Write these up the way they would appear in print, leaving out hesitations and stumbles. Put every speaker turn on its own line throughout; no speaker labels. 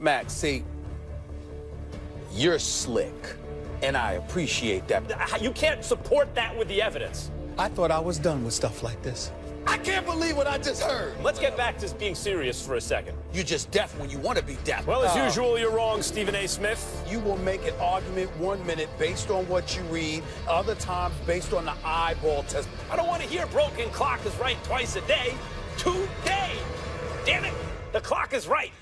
Max, see, you're slick, and I appreciate that.
You can't support that with the evidence.
I thought I was done with stuff like this. I can't believe what I just heard.
Let's get back to being serious for a second.
You're just deaf when you want to be deaf.
Well, as usual, you're wrong, Stephen A. Smith.
You will make an argument 1 minute based on what you read, other times based on the eyeball test.
I don't want to hear broken clock is right twice a day. Today! Damn it! The clock is right.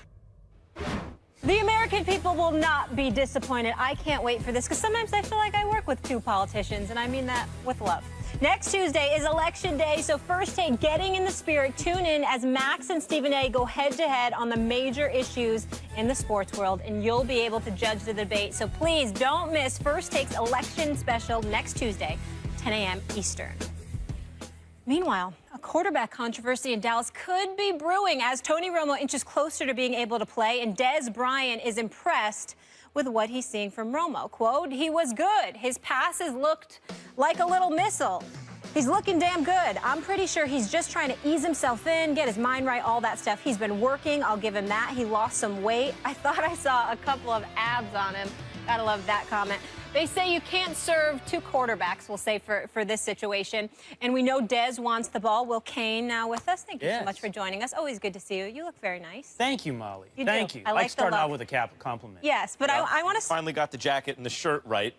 The American people will not be disappointed. I can't wait for this because sometimes I feel like I work with two politicians, and I mean that with love. Next Tuesday is Election Day, so First Take getting in the spirit. Tune in as Max and Stephen A. go head-to-head on the major issues in the sports world, and you'll be able to judge the debate. So please don't miss First Take's election special next Tuesday, 10 a.m. Eastern. Meanwhile, a quarterback controversy in Dallas could be brewing as Tony Romo inches closer to being able to play, and Dez Bryant is impressed with what he's seeing from Romo. Quote, he was good. His passes looked like a little missile. He's looking damn good. I'm pretty sure he's just trying to ease himself in, get his mind right, all that stuff. He's been working. I'll give him that. He lost some weight. I thought I saw a couple of abs on him. Gotta love that comment. They say you can't serve two quarterbacks, we'll say, for this situation. And we know Dez wants the ball. Will Kane now with us. Thank you so much for joining us. Always good to see you. You look very nice.
Thank you, Molly.
Thank
you.
I like
started out with a compliment.
Yes, but I want to...
Finally got the jacket and the shirt right.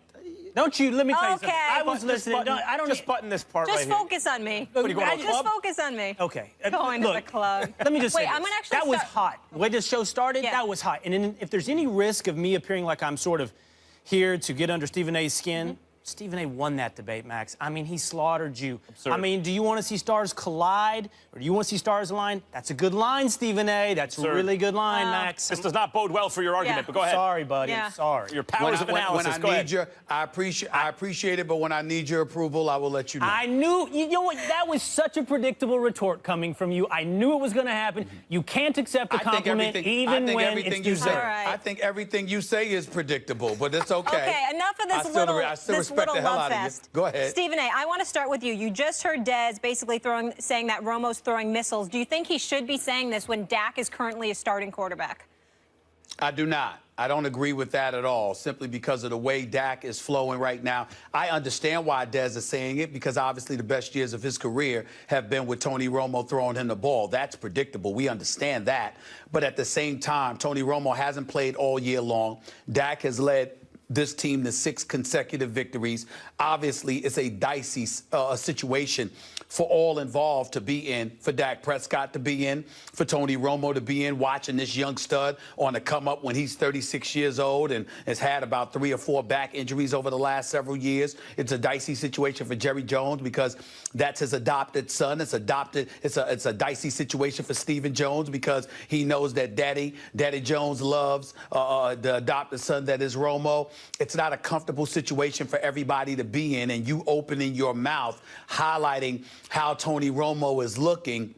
Don't you, let me tell you something.
Okay.
I was listening. I don't
just button this part right
Just
here.
focus on me.
What, are you going to the
Just
club?
focus on me.
Okay.
Going to the club.
Let me just say
Wait, I'm
this.
gonna actually
That was hot. The way this show started,
Yeah.
that was hot. And if there's any risk of me appearing like I'm sort of here to get under Stephen A's skin, Stephen A. won that debate, Max. I mean, he slaughtered you.
Absurd.
I mean, do you want to see stars collide, or do you want to see stars align? That's a good line, Stephen A. That's a really good line, Max.
This does not bode well for your argument, but go ahead.
Sorry, buddy.
Yeah.
Sorry.
Your powers of analysis.
When I need your, I appreciate it, but when I need your approval, I will let you know.
I knew, you know what, that was such a predictable retort coming from you. I knew it was going to happen. You can't accept a compliment even when it's deserved.
Right.
I think everything you say is predictable, but it's okay.
Okay, enough of this
I still respect the hell out of you. Go ahead.
Stephen A., I want to start with you. You just heard Dez basically saying that Romo's throwing missiles. Do you think he should be saying this when Dak is currently a starting quarterback?
I do not. I don't agree with that at all, simply because of the way Dak is flowing right now. I understand why Dez is saying it, because obviously the best years of his career have been with Tony Romo throwing him the ball. That's predictable. We understand that. But at the same time, Tony Romo hasn't played all year long. Dak has led this team to 6 consecutive victories. Obviously, it's a dicey situation for all involved to be in, for Dak Prescott to be in, for Tony Romo to be in, watching this young stud on the come up when he's 36 years old and has had about 3 or 4 back injuries over the last several years. It's a dicey situation for Jerry Jones because that's his adopted son. It's a dicey situation for Stephen Jones because he knows that Daddy Jones loves the adopted son that is Romo. It's not a comfortable situation for everybody to be in, and you opening your mouth highlighting how Tony Romo is looking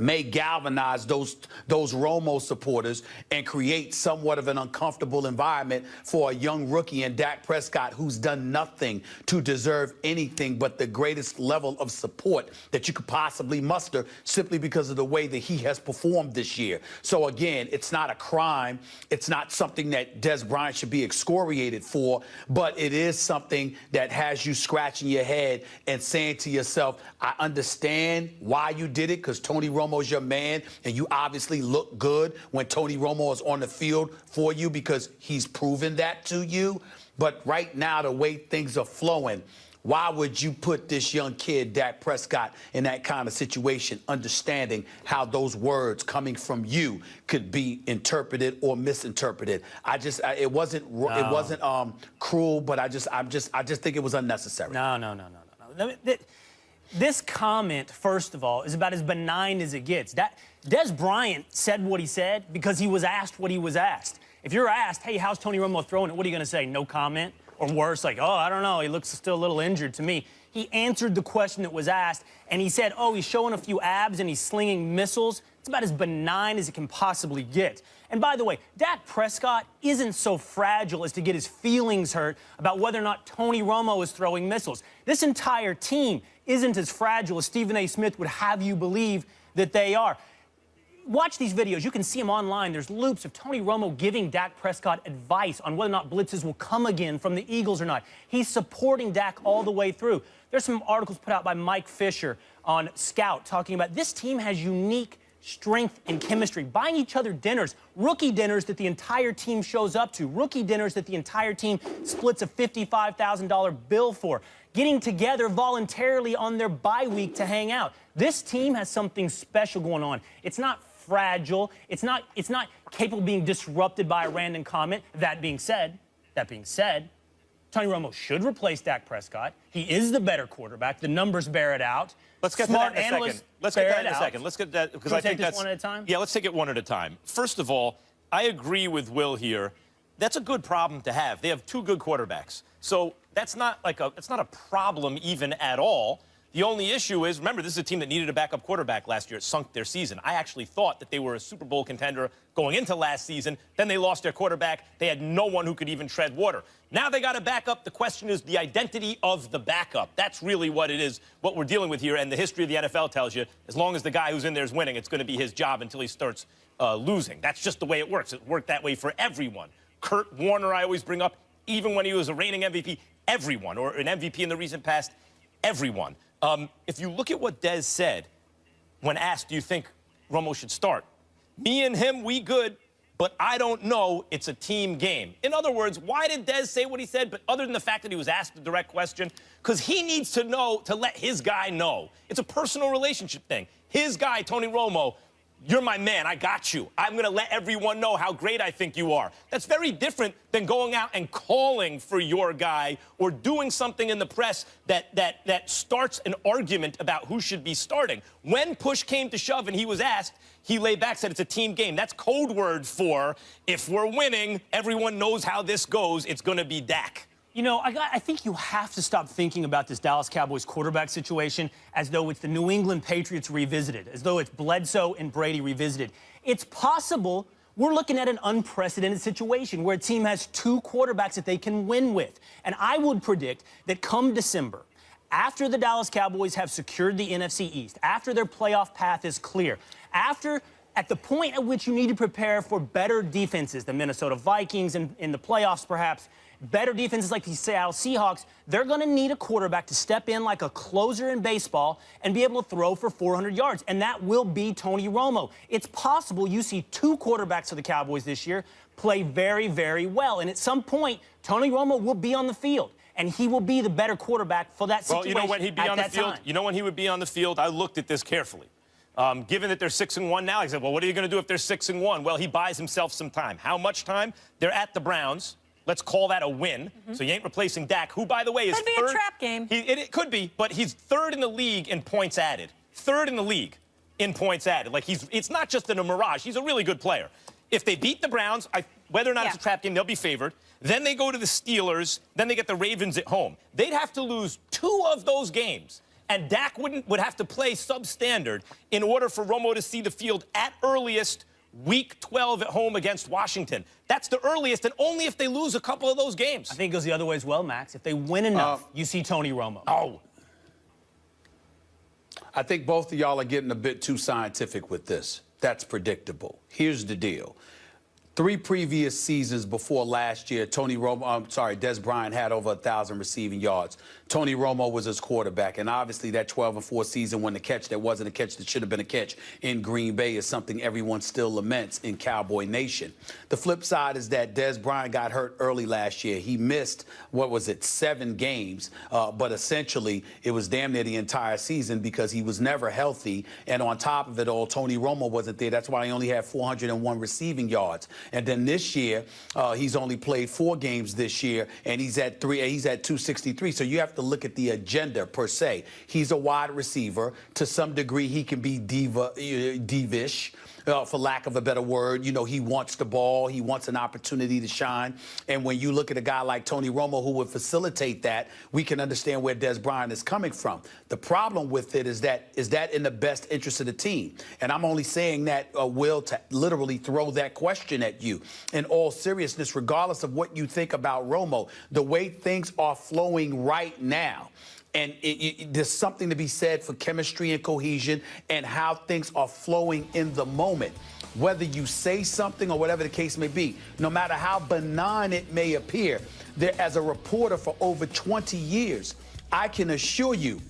may galvanize those Romo supporters and create somewhat of an uncomfortable environment for a young rookie in Dak Prescott who's done nothing to deserve anything but the greatest level of support that you could possibly muster simply because of the way that he has performed this year. So again, it's not a crime. It's not something that Dez Bryant should be excoriated for, but it is something that has you scratching your head and saying to yourself, I understand why you did it, because Tony Romo's your man, and you obviously look good when Tony Romo is on the field for you because he's proven that to you. But right now, the way things are flowing, why would you put this young kid, Dak Prescott, in that kind of situation, understanding how those words coming from you could be interpreted or misinterpreted? It wasn't cruel, but I just think it was unnecessary.
No. This comment, first of all, is about as benign as it gets. Dez Bryant said what he said because he was asked what he was asked. If you're asked, hey, how's Tony Romo throwing it? What are you going to say? No comment? Or worse, like, oh, I don't know, he looks still a little injured to me. He answered the question that was asked, and he said, oh, he's showing a few abs and he's slinging missiles. It's about as benign as it can possibly get. And by the way, Dak Prescott isn't so fragile as to get his feelings hurt about whether or not Tony Romo is throwing missiles. This entire team isn't as fragile as Stephen A. Smith would have you believe that they are. watch these videos. You can see them online. There's loops of Tony Romo giving Dak Prescott advice on whether or not blitzes will come again from the Eagles or not. He's supporting Dak all the way through. There's some articles put out by Mike Fisher on Scout talking about this team has unique strength and chemistry, buying each other dinners, rookie dinners that the entire team shows up to, rookie dinners that the entire team splits a $55,000 bill for, getting together voluntarily on their bye week to hang out. This team has something special going on. It's not fragile. It's not capable of being disrupted by a random comment. That being said, Tony Romo should replace Dak Prescott. He is the better quarterback. The numbers bear it out.
Let's get to that in a second. Let's get that in a second. Let's get that because I think that's
one at a time.
Yeah, let's take it one at a time. First of all, I agree with Will here. That's a good problem to have. They have two good quarterbacks, so that's not a problem even at all. The only issue is, remember, this is a team that needed a backup quarterback last year. It sunk their season. I actually thought that they were a Super Bowl contender going into last season. Then they lost their quarterback. They had no one who could even tread water. Now they got a backup. The question is the identity of the backup. That's really what it is, what we're dealing with here. And the history of the NFL tells you, as long as the guy who's in there is winning, it's going to be his job until he starts losing. That's just the way it works. It worked that way for everyone. Kurt Warner, I always bring up, even when he was a reigning MVP, everyone, or an MVP in the recent past, everyone. If you look at what Dez said when asked, do you think Romo should start? Me and him, we good, but I don't know. It's a team game. In other words, why did Dez say what he said? But other than the fact that he was asked a direct question, because he needs to know to let his guy know. It's a personal relationship thing. His guy, Tony Romo, you're my man. I got you. I'm going to let everyone know how great I think you are. That's very different than going out and calling for your guy or doing something in the press that starts an argument about who should be starting. When push came to shove and he was asked, he laid back, said it's a team game. That's code word for if we're winning, everyone knows how this goes. It's going to be Dak.
You know, I think you have to stop thinking about this Dallas Cowboys quarterback situation as though it's the New England Patriots revisited, as though it's Bledsoe and Brady revisited. It's possible we're looking at an unprecedented situation where a team has two quarterbacks that they can win with. And I would predict that come December, after the Dallas Cowboys have secured the NFC East, after their playoff path is clear, at the point at which you need to prepare for better defenses, the Minnesota Vikings in the playoffs perhaps, better defenses like the Seattle Seahawks, they're going to need a quarterback to step in like a closer in baseball and be able to throw for 400 yards, and that will be Tony Romo. It's possible you see two quarterbacks for the Cowboys this year play very, very well, and at some point, Tony Romo will be on the field, and he will be the better quarterback for that situation.
Well, you know when he'd be on the field? You know when he would be on the field? I looked at this carefully. Given that they're 6-1 now, I said, well, what are you going to do if they're 6-1? Well, he buys himself some time. How much time? They're at the Browns. Let's call that a win. So you ain't replacing Dak, who, by the way, is
could be
third.
A trap game.
It could be, but he's third in the league in points added. Third in the league in points added. Like, it's not just in a mirage. He's a really good player. If they beat the Browns, whether or not it's a trap game, they'll be favored. Then they go to the Steelers. Then they get the Ravens at home. They'd have to lose 2 of those games. And Dak would have to play substandard in order for Romo to see the field at earliest Week 12 at home against Washington. That's the earliest, and only if they lose a couple of those games.
I think it goes the other way as well, Max. If they win enough, you see Tony Romo.
Oh.
I think both of y'all are getting a bit too scientific with this. That's predictable. Here's the deal. 3 previous seasons before last year, Dez Bryant had over 1,000 receiving yards. Tony Romo was his quarterback, and obviously that 12-4 season when the catch that wasn't a catch that should have been a catch in Green Bay is something everyone still laments in Cowboy Nation. The flip side is that Dez Bryant got hurt early last year. He missed, 7 games, but essentially it was damn near the entire season because he was never healthy, and on top of it all, Tony Romo wasn't there. That's why he only had 401 receiving yards. And then this year, he's only played 4 games this year, and he's at 263. So you have to look at the agenda per se. He's a wide receiver. To some degree, he can be divish. For lack of a better word, he wants the ball. He wants an opportunity to shine. And when you look at a guy like Tony Romo who would facilitate that, we can understand where Dez Bryant is coming from. The problem with it is that in the best interest of the team? And I'm only saying that, Will, to literally throw that question at you. In all seriousness, regardless of what you think about Romo, the way things are flowing right now, And there's something to be said for chemistry and cohesion and how things are flowing in the moment. Whether you say something or whatever the case may be, no matter how benign it may appear, as a reporter for over 20 years, I can assure you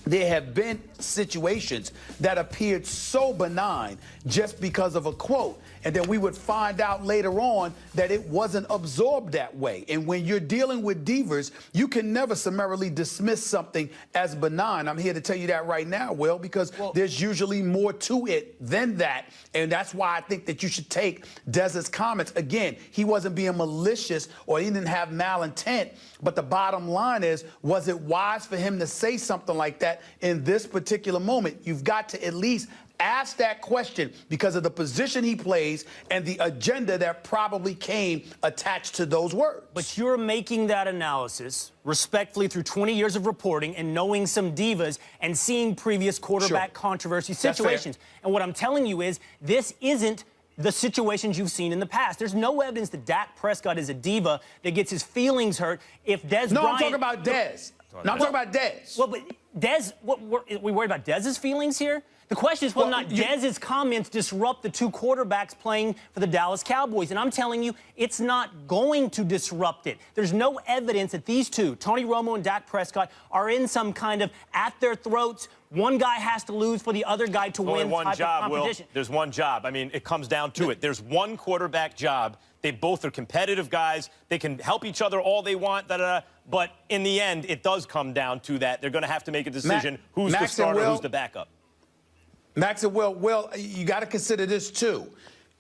there have been situations that appeared so benign just because of a quote. And then we would find out later on that it wasn't absorbed that way. And when you're dealing with divas, you can never summarily dismiss something as benign. I'm here to tell you that right now, Will, because there's usually more to it than that. And that's why I think that you should take Dez's comments. Again, he wasn't being malicious or he didn't have malintent. But the bottom line is, was it wise for him to say something like that in this particular moment? You've got to at least ask that question because of the position he plays and the agenda that probably came attached to those words.
But you're making that analysis respectfully through 20 years of reporting and knowing some divas and seeing previous quarterback controversy situations. And what I'm telling you is this isn't the situations you've seen in the past. There's no evidence that Dak Prescott is a diva that gets his feelings hurt if Dez Bryant...
No, I'm talking about Dez. No, I'm talking about Dez.
Well, but Dez, we worried about Dez's feelings here? The question is whether or not Dez's comments disrupt the two quarterbacks playing for the Dallas Cowboys. And I'm telling you, it's not going to disrupt it. There's no evidence that these two, Tony Romo and Dak Prescott, are in some kind of at their throats. One guy has to lose for the other guy to win type of competition.
There's one job. I mean, it comes down to it. There's one quarterback job. They both are competitive guys. They can help each other all they want, but in the end, it does come down to that. They're going to have to make a decision who's the starter, who's the backup.
Max and Will, you got to consider this, too.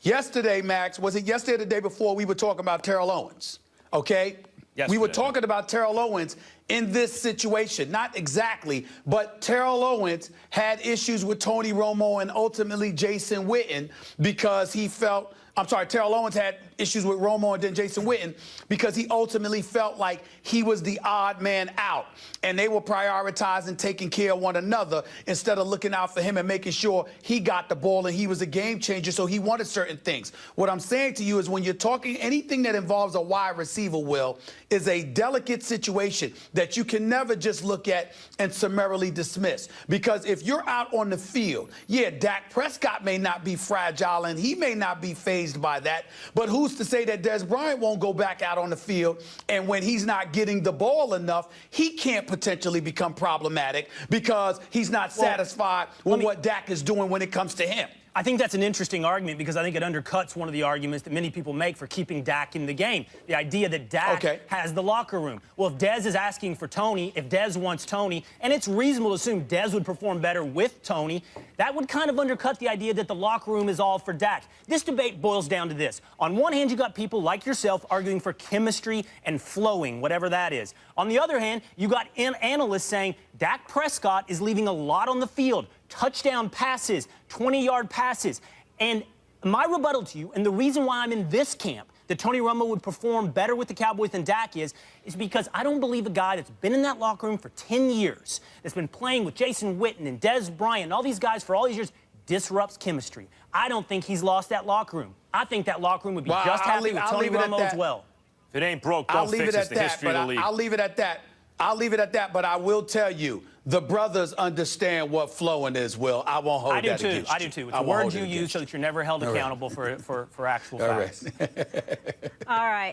Yesterday, Max, was it yesterday or the day before we were talking about Terrell Owens, okay?
Yesterday.
We were talking about Terrell Owens in this situation. Not exactly, but Terrell Owens had issues with Tony Romo and ultimately Jason Witten because he felt... I'm sorry, Terrell Owens had issues with Romo and then Jason Witten because he ultimately felt like he was the odd man out. And they were prioritizing taking care of one another instead of looking out for him and making sure he got the ball and he was a game changer, so he wanted certain things. What I'm saying to you is when you're talking anything that involves a wide receiver, Will, is a delicate situation that you can never just look at and summarily dismiss. Because if you're out on the field, yeah, Dak Prescott may not be fragile and he may not be phased by that, but who's to say that Dez Bryant won't go back out on the field and when he's not getting the ball enough, he can't potentially become problematic because he's not satisfied with what Dak is doing when it comes to him.
I think that's an interesting argument because I think it undercuts one of the arguments that many people make for keeping Dak in the game. The idea that Dak has the locker room. Well, if Dez is asking for Tony, if Dez wants Tony, and it's reasonable to assume Dez would perform better with Tony, that would kind of undercut the idea that the locker room is all for Dak. This debate boils down to this. On one hand, you got people like yourself arguing for chemistry and flowing, whatever that is. On the other hand, you got analysts saying Dak Prescott is leaving a lot on the field. Touchdown passes, 20-yard passes. And my rebuttal to you, and the reason why I'm in this camp, that Tony Romo would perform better with the Cowboys than Dak is because I don't believe a guy that's been in that locker room for 10 years, that's been playing with Jason Witten and Dez Bryant and all these guys for all these years, disrupts chemistry. I don't think he's lost that locker room. I think that locker room would be just happy with Tony Romo as well.
If it ain't broke, don't fix it. It's the history of the league.
I'll leave it at that. I'll leave it at that, but I will tell you, the brothers understand what flowing is, Will. I won't hold that against you.
I do too. It's a word you use so that you're never held accountable for actual facts.
All right.
All right.